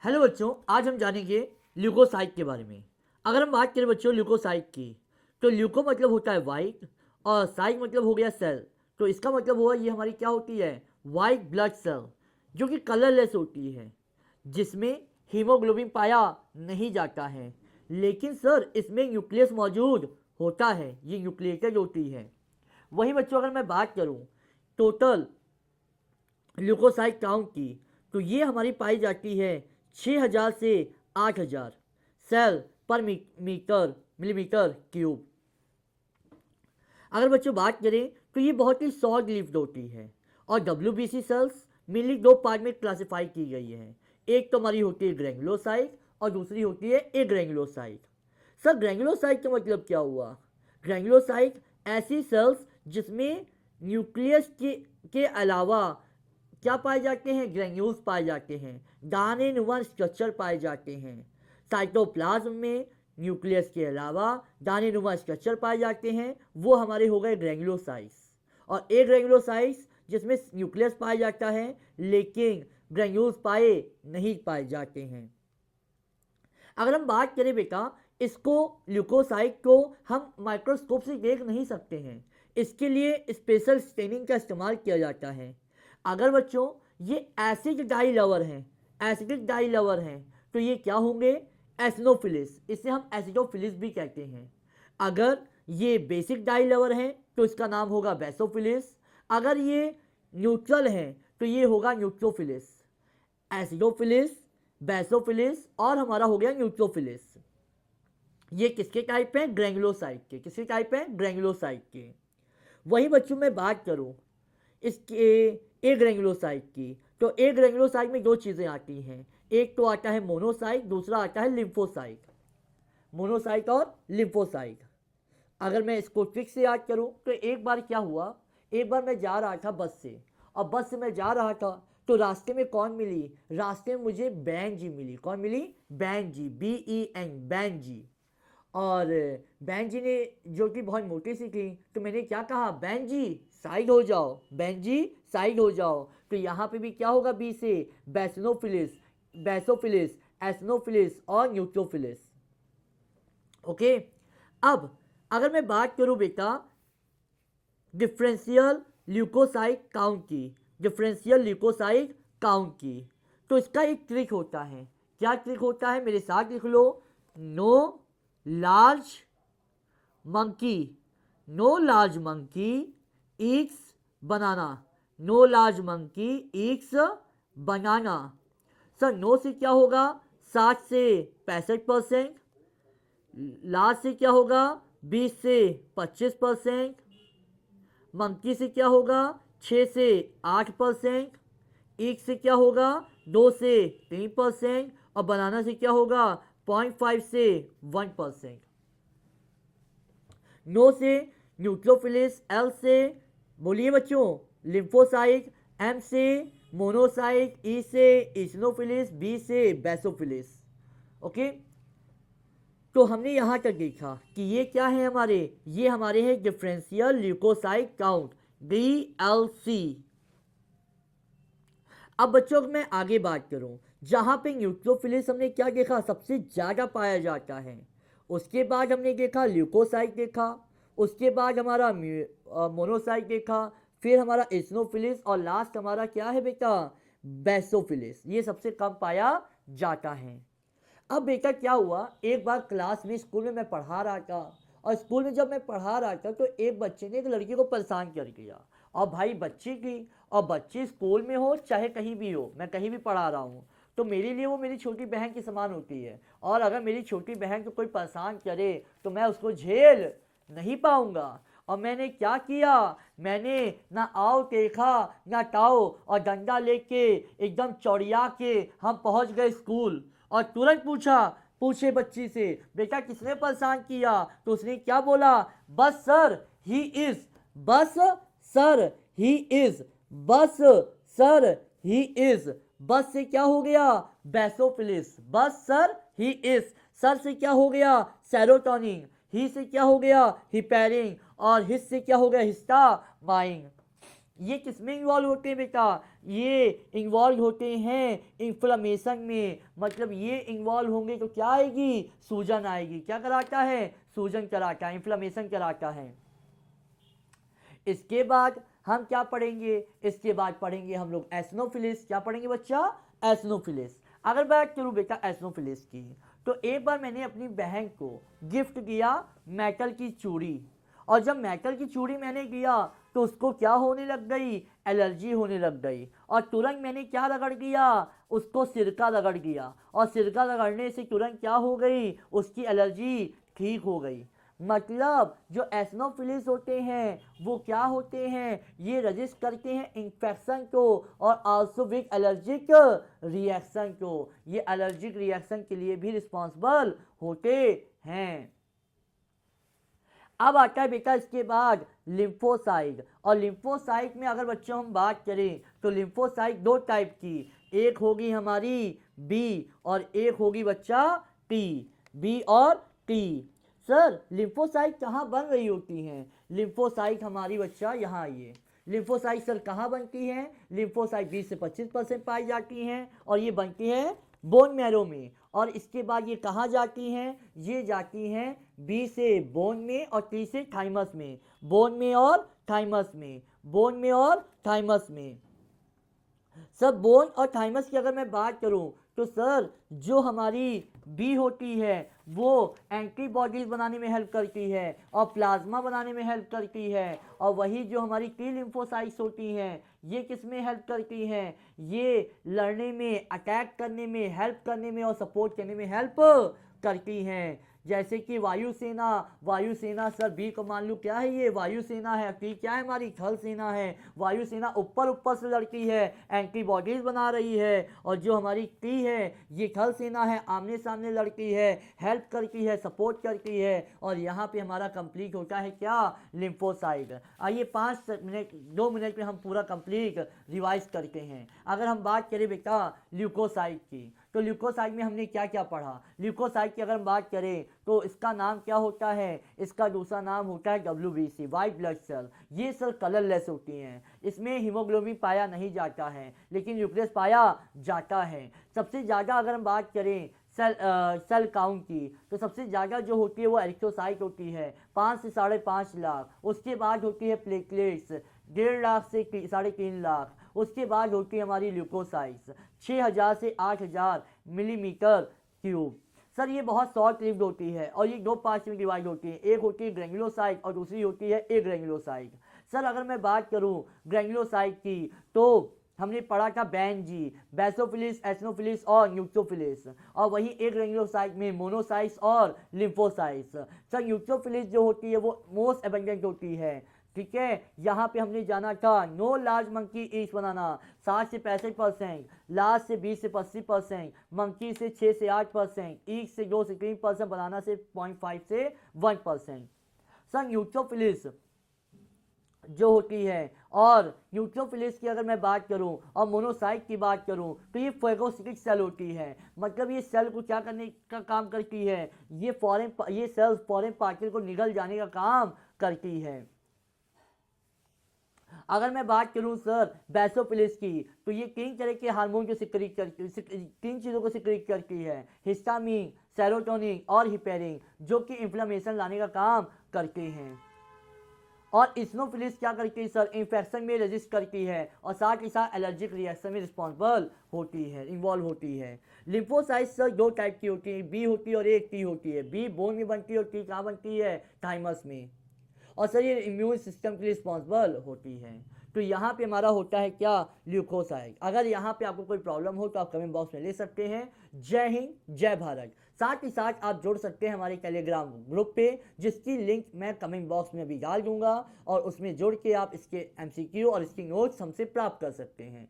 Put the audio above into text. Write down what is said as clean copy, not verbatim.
Hello बच्चों, आज हम जानेंगे ल्यूकोसाइट के बारे में। अगर हम बात करें बच्चों ल्यूकोसाइट की, तो ल्यूको मतलब होता है वाइट और साइट मतलब हो गया सेल। तो इसका मतलब हुआ ये हमारी क्या होती है, वाइट ब्लड सेल, जो कि कलरलेस होती है, जिसमें हीमोग्लोबिन पाया नहीं जाता है। लेकिन सर इसमें न्यूक्लियस मौजूद होता है, ये न्यूक्लिएटेड होती है। वही बच्चों अगर मैं बात करूं टोटल ल्यूकोसाइट काउंट की, तो ये हमारी पाई जाती है 6000 से 8000 सेल पर मीटर मिलीमीटर क्यूब। अगर बच्चों बात करें तो ये बहुत ही शॉर्ट लिव्ड होती है। और डब्ल्यू सेल्स मेनली दो पार्ट में क्लासिफाई की गई है। एक तो हमारी होती है ग्रेंगुलोसाइट और दूसरी होती है ए ग्रेंगुलोसाइट। सर ग्रेंगुलोसाइट का मतलब क्या हुआ? ग्रेंगुलोसाइट ऐसी सेल्स जिसमें न्यूक्लियस के अलावा क्या पाए जाते हैं, ग्रेन्यूल्स पाए जाते हैं, दाने नुमा स्ट्रक्चर पाए जाते हैं। साइटोप्लाज्म में न्यूक्लियस के अलावा दाने नुमा स्ट्रक्चर पाए जाते हैं, वो हमारे हो गए ग्रेन्युलोसाइट्स। और ए ग्रेन्युलोसाइट्स जिसमें न्यूक्लियस पाया जाता है लेकिन ग्रेन्यूल्स नहीं पाए जाते हैं। अगर हम बात करें बेटा, इसको ल्यूकोसाइट को हम माइक्रोस्कोप से देख नहीं सकते हैं, इसके लिए स्पेशल स्टेनिंग का इस्तेमाल किया जाता है। अगर बच्चों ये एसिड डाई लवर हैं, एसिडिक डाई लवर हैं, तो ये क्या होंगे, एसिनोफिलिस, इसे हम एसिडोफिलिस भी कहते हैं। अगर ये बेसिक डाई लवर हैं तो इसका नाम होगा बेसोफिलिस। अगर ये न्यूट्रल हैं तो ये होगा न्यूट्रोफिलिस। एसिडोफिलिस, बेसोफिलिस और हमारा हो गया न्यूट्रोफिलिस। ये किसके टाइप हैं, ग्रेंगुलोसाइट के। किसके टाइप हैं, ग्रेंगुलोसाइट के। वही बच्चों में बात करूं इसके ए ग्रेंगुलोसाइट की, तो ए ग्रेंगुलोसाइट में दो चीज़ें आती हैं। एक तो आता है मोनोसाइट, दूसरा आता है लिम्फोसाइट। मोनोसाइट और लिम्फोसाइट। अगर मैं इसको ट्रिक से याद करूं तो एक बार क्या हुआ, एक बार मैं जा रहा था बस से, और बस से मैं जा रहा था तो रास्ते में कौन मिली, रास्ते में मुझे बहन जी मिली। कौन मिली, बहन जी, BEN, बहन जी। और बहन जी ने, जो कि बहुत मोटी सी थी, तो मैंने क्या कहा, बहन जी साइड हो जाओ, बहन जी साइड हो जाओ। तो यहाँ पे भी क्या होगा, बी से बेसनोफिलिस, बेसोफिलिस, एसनोफिलिस और न्यूट्रोफिलिस। ओके। अब अगर मैं बात करूं बेटा डिफरेंशियल ल्यूकोसाइट काउंट की, डिफरेंशियल ल्यूकोसाइट काउंट की, तो इसका एक ट्रिक होता है। क्या ट्रिक होता है, मेरे साथ लिख लो, no large monkey, no large monkey eats banana, no large monkey eats banana. Sir no से क्या होगा, 60 से 65%, लार्ज से क्या होगा, 20 से 25%, मंकी से क्या होगा, 6 से 8%, एक से क्या होगा, 2 से 3%, और बनाना से क्या होगा, 0.5 से 1%। नो से न्यूट्रोफिलिस, एल से बोलिए बच्चों लिम्फोसाइट, एम से मोनोसाइट, ई से इसिनोफिलिस, बी से बेसोफिलिस। ओके। तो हमने यहाँ तक देखा कि ये क्या है हमारे, ये हमारे हैं डिफरेंशियल ल्यूकोसाइट काउंट, DLC। अब बच्चों मैं आगे बात करूं, जहां पे न्यूट्रोफिलिस हमने क्या देखा, सबसे ज़्यादा पाया जाता है। उसके बाद हमने देखा ल्यूकोसाइट देखा, उसके बाद हमारा मोनोसाइट देखा, फिर हमारा इसिनोफिलिस, और लास्ट हमारा क्या है बेटा, बेसोफिलिस। ये सबसे कम पाया जाता है। अब बेटा क्या हुआ, एक बार क्लास में, स्कूल में मैं पढ़ा रहा था, और स्कूल में जब मैं पढ़ा रहा था तो एक बच्चे ने एक लड़की को परेशान कर दिया। और भाई बच्ची की, और बच्ची स्कूल में हो चाहे कहीं भी हो, मैं कहीं भी पढ़ा रहा हूँ, तो मेरे लिए वो मेरी छोटी बहन की समान होती है। और अगर मेरी छोटी बहन को कोई परेशान करे तो मैं उसको झेल नहीं पाऊंगा। और मैंने क्या किया, मैंने ना आओ देखा ना ताओ, और डंडा लेके एकदम चौड़िया के हम पहुंच गए स्कूल। और तुरंत पूछे बच्ची से, बेटा किसने परेशान किया, तो उसने क्या बोला, बस सर ही इज, बस सर ही इज, बस सर ही इज। बस से क्या हो गया, बेसोफिलिस, बस सर ही इज। सर से क्या हो गया, सेरोटोनिन, ही से क्या हो गया, हिपेरिन, और हिस से क्या हो गया, हिस्टामाइन। ये किसमें इन्वॉल्व होते हैं बेटा, ये इन्वॉल्व होते हैं इन्फ्लेमेशन में, मतलब ये इन्वॉल्व होंगे तो क्या आएगी, सूजन आएगी। क्या कराता है, सूजन कराता है, इन्फ्लेमेशन कराता है। इसके बाद हम क्या पढ़ेंगे, इसके बाद पढ़ेंगे हम लोग एसिनोफिलिस। क्या पढ़ेंगे बच्चा, एसिनोफिलिस। अगर बात करूं बेटा एसिनोफिलिस की, तो एक बार मैंने अपनी बहन को गिफ्ट किया मेटल की चूड़ी, और जब मेटल की चूड़ी मैंने किया तो उसको क्या होने लग गई, एलर्जी होने लग गई, और तुरंत मैंने क्या रगड़ दिया, उसको सिरका रगड़ दिया, और सिरका रगड़ने से तुरंत क्या हो गई, उसकी एलर्जी ठीक हो गई। मतलब जो एसिनोफिलिस होते हैं वो क्या होते हैं, ये रजिस्ट करते हैं इन्फेक्शन को और आल्सो विद एलर्जिक रिएक्शन को, ये एलर्जिक रिएक्शन के लिए भी रिस्पॉन्सिबल होते हैं। अब आता है बेटा इसके बाद लिम्फोसाइट, और लिम्फोसाइट में अगर बच्चों हम बात करें तो लिम्फोसाइट दो टाइप की, एक होगी हमारी बी और एक होगी बच्चा टी, बी और टी। सर लिम्फोसाइट कहाँ बन रही होती हैं, लिम्फोसाइट हमारी बच्चा यहाँ आइए, लिम्फोसाइट सर कहाँ बनती हैं, लिम्फोसाइट 20 से 25% पाई जाती हैं, और ये बनती है बोन मैरो में। और इसके बाद ये कहाँ जाती हैं, ये जाती हैं बी से बोन में और टी से थाइमस में, बोन में और थाइमस में, बोन में और थाइमस में। सर बोन और थाइमस की अगर मैं बात करूं तो सर जो हमारी बी होती है वो एंटीबॉडीज बनाने में हेल्प करती है और प्लाज्मा बनाने में हेल्प करती है, और वही जो हमारी टी लिम्फोसाइट्स होती हैं ये किस में हेल्प करती हैं, ये लड़ने में, अटैक करने में, हेल्प करने में और सपोर्ट करने में हेल्प करती हैं। जैसे कि वायुसेना, वायुसेना सर बी को मान लो क्या है, ये वायुसेना है, टी क्या है हमारी थल सेना है। वायुसेना ऊपर ऊपर से लड़ती है, एंटीबॉडीज बना रही है, और जो हमारी टी है ये थल सेना है, आमने सामने लड़ती है, हेल्प करती है, सपोर्ट करती है, और यहाँ पे हमारा कंप्लीट होता है क्या, लिम्फोसाइट। आइए 5 मिनट 2 मिनट में हम पूरा कंप्लीट रिवाइज करते हैं। अगर हम बात करें बेटा ल्यूकोसाइट की, तो ल्यूकोसाइट में हमने क्या क्या पढ़ा, ल्यूकोसाइट की अगर हम बात करें तो इसका नाम क्या होता है, इसका दूसरा नाम होता है WBC, वाइट ब्लड सेल। ये सेल कलरलेस होती हैं, इसमें हीमोग्लोबिन पाया नहीं जाता है लेकिन न्यूक्लियस पाया जाता है। सबसे ज़्यादा अगर हम बात करें सेल काउंट की, तो सबसे ज़्यादा जो होती है वो एरिथ्रोसाइट होती है, 5 से 5.5 लाख। उसके बाद होती है प्लेटलेट्स, 1.5 लाख से 3.5 लाख। उसके बाद होती है हमारी ल्यूकोसाइट्स, 6000 से 8000 मिलीमीटर क्यूब। सर ये बहुत शॉर्ट लिव्ड होती है और ये दो पार्ट्स में डिवाइड होती है, एक होती है ग्रेन्युलोसाइट और दूसरी होती है एग्रेन्युलोसाइट। सर अगर मैं बात करूं ग्रेन्युलोसाइट की तो हमने पढ़ा था बेंजी, बेसोफिलिस, एसिनोफिलिस और न्यूट्रोफिलिस, और वही एग्रेन्युलोसाइट में मोनोसाइट्स और लिम्फोसाइट्स। सर न्यूट्रोफिलिस जो होती है वो मोस्ट एबंडेंट होती है, ठीक है। यहाँ पे हमने जाना था नो लार्ज मंकी ईच बनाना 60 से 65%, लार्ज से 20 से 25%, मंकी से 6 से 8%, ईच से 2 से 3%, बनाना से 0.5 से 1%। सर न्यूट्रोफिलिस जो होती है, और न्यूट्रोफिलिस की अगर मैं बात करूं और मोनोसाइट की बात करूं तो ये फेगोसिटिक सेल होती है, मतलब ये सेल को क्या करने का काम करती है, ये सेल्स फॉरेन पार्टिकल को निगल जाने का काम करती है। अगर मैं बात करूं सर बेसोफिलिस की, तो ये 3 तरह के हार्मोन को सिक्रीट करती, 3 चीज़ों को सिक्रीट करती है, हिस्टामिन, सेरोटोनिन और हिपेरिन, जो कि इन्फ्लेमेशन लाने का काम करते हैं। और इस्नोफिलिस क्या करती है सर, इन्फेक्शन में रेजिस्ट करती है और साथ ही साथ एलर्जिक रिएक्शन में रिस्पॉन्सिबल होती है, इन्वॉल्व होती है। लिम्फोसाइट्स सर 2 टाइप की होती है, बी होती है और एक टी होती है। बी बोन में बनती है और टी कहाँ बनती है, थाइमस में। और सर ये इम्यून सिस्टम के लिए रिस्पॉन्सिबल होती है। तो यहाँ पे हमारा होता है क्या, ल्यूकोसाइट। अगर यहाँ पे आपको कोई प्रॉब्लम हो तो आप कमेंट बॉक्स में ले सकते हैं। जय हिंद जय भारत। साथ ही साथ आप जुड़ सकते हैं हमारे टेलीग्राम ग्रुप पे, जिसकी लिंक मैं कमेंट बॉक्स में भी डाल दूंगा, और उसमें जुड़ के आप इसके MCQ और इसकी नोट्स हमसे प्राप्त कर सकते हैं।